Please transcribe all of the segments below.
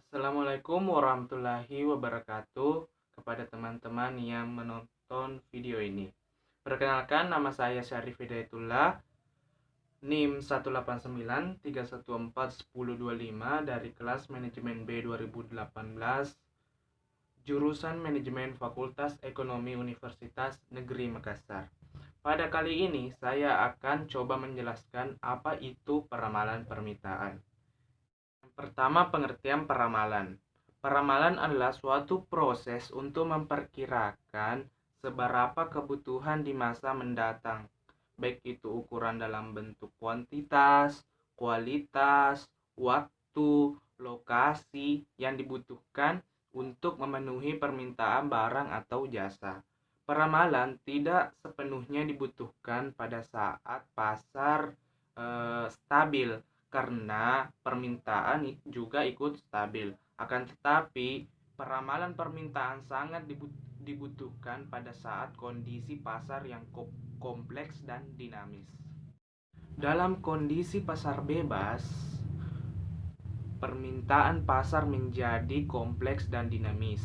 Assalamualaikum warahmatullahi wabarakatuh kepada teman-teman yang menonton video ini. Perkenalkan, nama saya Syarif Hidayatullah, NIM 18931410125 dari kelas Manajemen B 2018, jurusan Manajemen Fakultas Ekonomi Universitas Negeri Makassar. Pada kali ini saya akan coba menjelaskan apa itu peramalan permintaan. Pertama, pengertian peramalan. Peramalan adalah suatu proses untuk memperkirakan seberapa kebutuhan di masa mendatang, baik itu ukuran dalam bentuk kuantitas, kualitas, waktu, lokasi yang dibutuhkan untuk memenuhi permintaan barang atau jasa. Peramalan tidak sepenuhnya dibutuhkan pada saat pasar stabil, karena permintaan juga ikut stabil. Akan tetapi, peramalan permintaan sangat dibutuhkan pada saat kondisi pasar yang kompleks dan dinamis. Dalam kondisi pasar bebas, permintaan pasar menjadi kompleks dan dinamis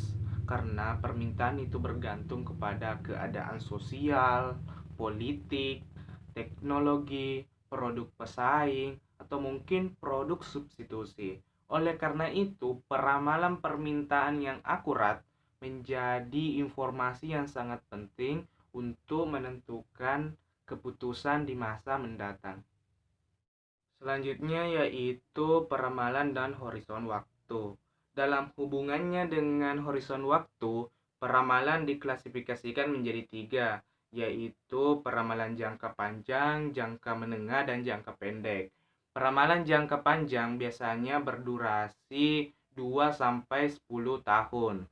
karena permintaan itu bergantung kepada keadaan sosial, politik, teknologi, produk pesaing, atau mungkin produk substitusi. Oleh karena itu, peramalan permintaan yang akurat menjadi informasi yang sangat penting untuk menentukan keputusan di masa mendatang. Selanjutnya yaitu peramalan dan horizon waktu. Dalam hubungannya dengan horizon waktu, peramalan diklasifikasikan menjadi tiga, yaitu peramalan jangka panjang, jangka menengah, dan jangka pendek. Peramalan jangka panjang biasanya berdurasi 2-10 tahun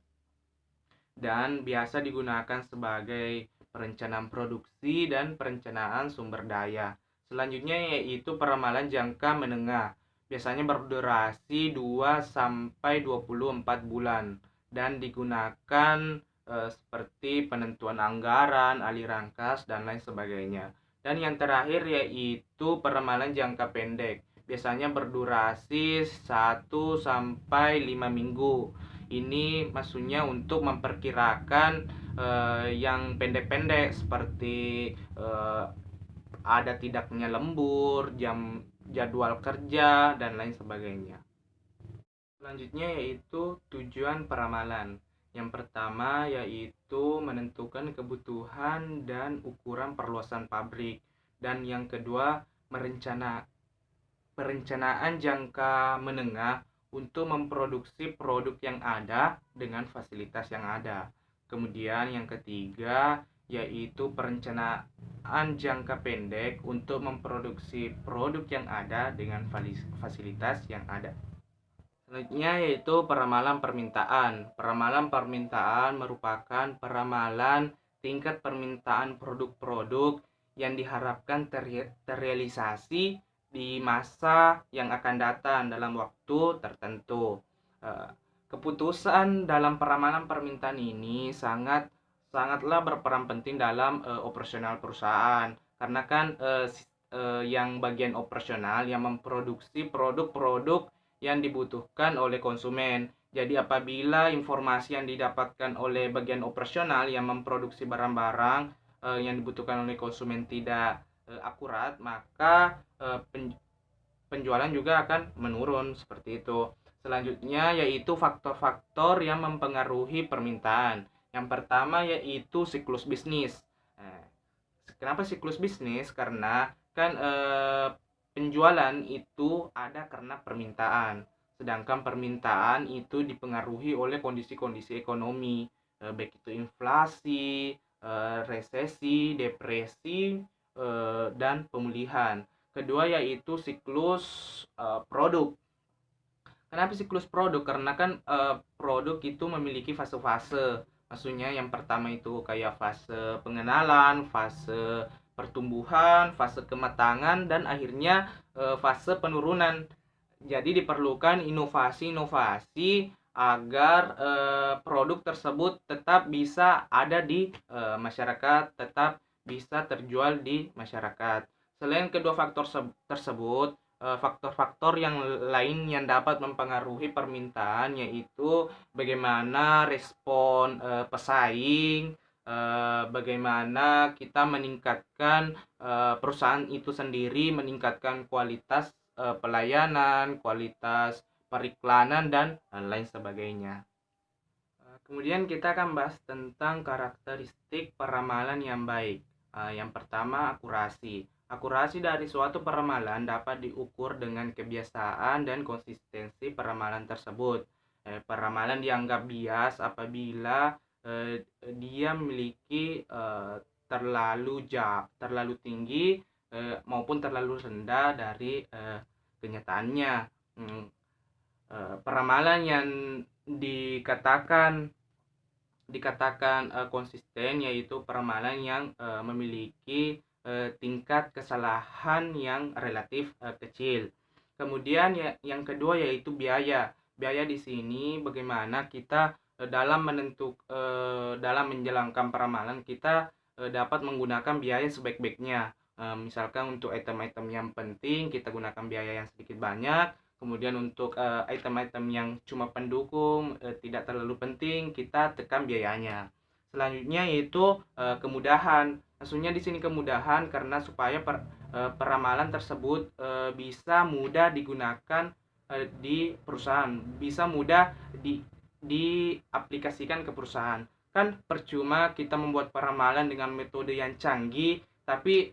dan biasa digunakan sebagai perencanaan produksi dan perencanaan sumber daya. Selanjutnya yaitu peramalan jangka menengah. Biasanya berdurasi 2-24 bulan dan digunakan seperti penentuan anggaran, aliran kas, dan lain sebagainya. Dan yang terakhir yaitu peramalan jangka pendek. Biasanya berdurasi 1-5 minggu. Ini maksudnya untuk memperkirakan yang pendek-pendek seperti ada tidaknya lembur, jadwal kerja, dan lain sebagainya. Selanjutnya yaitu tujuan peramalan. Yang pertama yaitu menentukan kebutuhan dan ukuran perluasan pabrik. Dan yang kedua, perencanaan jangka menengah untuk memproduksi produk yang ada dengan fasilitas yang ada. Kemudian yang ketiga yaitu perencanaan jangka pendek untuk memproduksi produk yang ada dengan fasilitas yang ada. Selanjutnya yaitu peramalan permintaan. Peramalan permintaan merupakan peramalan tingkat permintaan produk-produk yang diharapkan terrealisasi di masa yang akan datang dalam waktu tertentu. Keputusan dalam peramalan permintaan ini sangatlah berperan penting dalam operasional perusahaan, karena kan yang bagian operasional yang memproduksi produk-produk yang dibutuhkan oleh konsumen. Jadi apabila informasi yang didapatkan oleh bagian operasional yang memproduksi barang-barang yang dibutuhkan oleh konsumen tidak akurat, maka penjualan juga akan menurun seperti itu. Selanjutnya yaitu faktor-faktor yang mempengaruhi permintaan. Yang pertama yaitu siklus bisnis. Kenapa siklus bisnis? Karena kan penjualan itu ada karena permintaan. Sedangkan permintaan itu dipengaruhi oleh kondisi-kondisi ekonomi, baik itu inflasi, resesi, depresi, dan pemulihan. Kedua yaitu siklus produk. Kenapa siklus produk? Karena kan produk itu memiliki fase-fase. Maksudnya yang pertama itu kayak fase pengenalan, fase pertumbuhan, fase kematangan, dan akhirnya fase penurunan. Jadi diperlukan inovasi-inovasi agar produk tersebut tetap bisa ada di masyarakat, tetap bisa terjual di masyarakat. Selain kedua faktor tersebut, faktor-faktor yang lain yang dapat mempengaruhi permintaan, yaitu bagaimana respon pesaing, bagaimana kita meningkatkan perusahaan itu sendiri, meningkatkan kualitas pelayanan, kualitas periklanan, dan lain sebagainya. Kemudian kita akan bahas tentang karakteristik peramalan yang baik. Yang pertama, akurasi. Akurasi dari suatu peramalan dapat diukur dengan kebiasaan dan konsistensi peramalan tersebut. Peramalan dianggap bias apabila dia memiliki terlalu tinggi maupun terlalu rendah dari kenyataannya. Peramalan yang dikatakan konsisten, yaitu peramalan yang memiliki tingkat kesalahan yang relatif kecil. Kemudian yang kedua yaitu biaya. Biaya di sini bagaimana kita dalam menjalankan peramalan kita dapat menggunakan biaya sebaik-baiknya. Misalkan untuk item-item yang penting kita gunakan biaya yang sedikit banyak. Kemudian untuk item-item yang cuma pendukung, tidak terlalu penting, kita tekan biayanya. Selanjutnya yaitu kemudahan. Maksudnya di sini kemudahan karena supaya peramalan tersebut bisa mudah digunakan di perusahaan, bisa mudah diaplikasikan ke perusahaan. Kan percuma kita membuat peramalan dengan metode yang canggih, tapi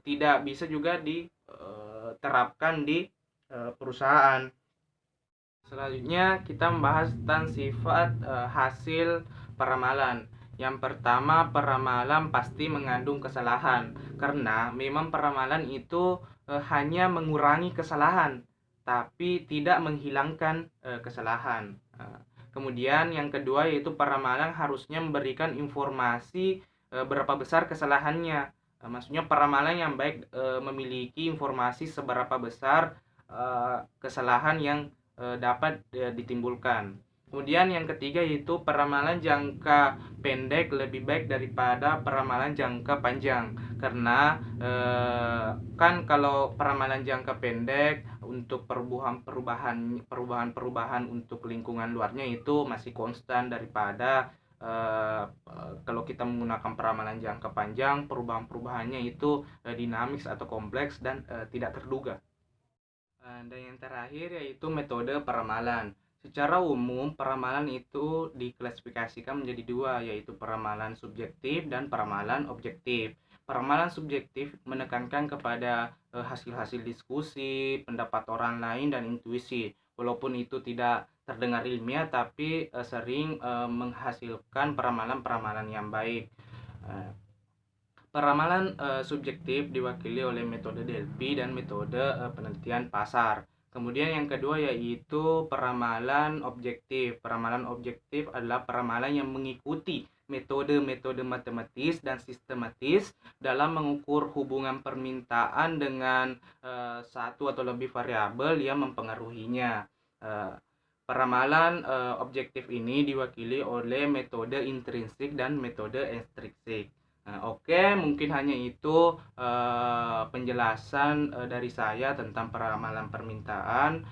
tidak bisa juga diterapkan di perusahaan. Selanjutnya kita membahas tentang sifat hasil peramalan. Yang pertama, peramalan pasti mengandung kesalahan karena memang peramalan itu hanya mengurangi kesalahan tapi tidak menghilangkan kesalahan. Kemudian yang kedua yaitu peramalan harusnya memberikan informasi berapa besar kesalahannya. Maksudnya peramalan yang baik memiliki informasi seberapa besar kesalahan yang dapat ditimbulkan. Kemudian yang ketiga yaitu peramalan jangka pendek lebih baik daripada peramalan jangka panjang, karena kan kalau peramalan jangka pendek untuk perubahan untuk lingkungan luarnya itu masih konstan daripada kalau kita menggunakan peramalan jangka panjang, perubahan-perubahannya itu dinamis atau kompleks dan tidak terduga. Dan yang terakhir yaitu metode peramalan. Secara umum, peramalan itu diklasifikasikan menjadi dua, yaitu peramalan subjektif dan peramalan objektif. Peramalan subjektif menekankan kepada hasil-hasil diskusi, pendapat orang lain, dan intuisi. Walaupun itu tidak terdengar ilmiah, tapi sering menghasilkan peramalan-peramalan yang baik. Peramalan subjektif diwakili oleh metode Delphi dan metode penelitian pasar. Kemudian yang kedua yaitu peramalan objektif. Peramalan objektif adalah peramalan yang mengikuti metode-metode matematis dan sistematis dalam mengukur hubungan permintaan dengan satu atau lebih variabel yang mempengaruhinya. Peramalan objektif ini diwakili oleh metode intrinsik dan metode ekstrinsik. Oke, mungkin hanya itu penjelasan dari saya tentang peramalan permintaan.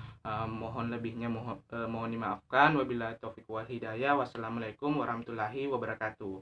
Mohon lebihnya mohon dimaafkan. Wabillahi taufiq wal hidayah. Wassalamualaikum warahmatullahi wabarakatuh.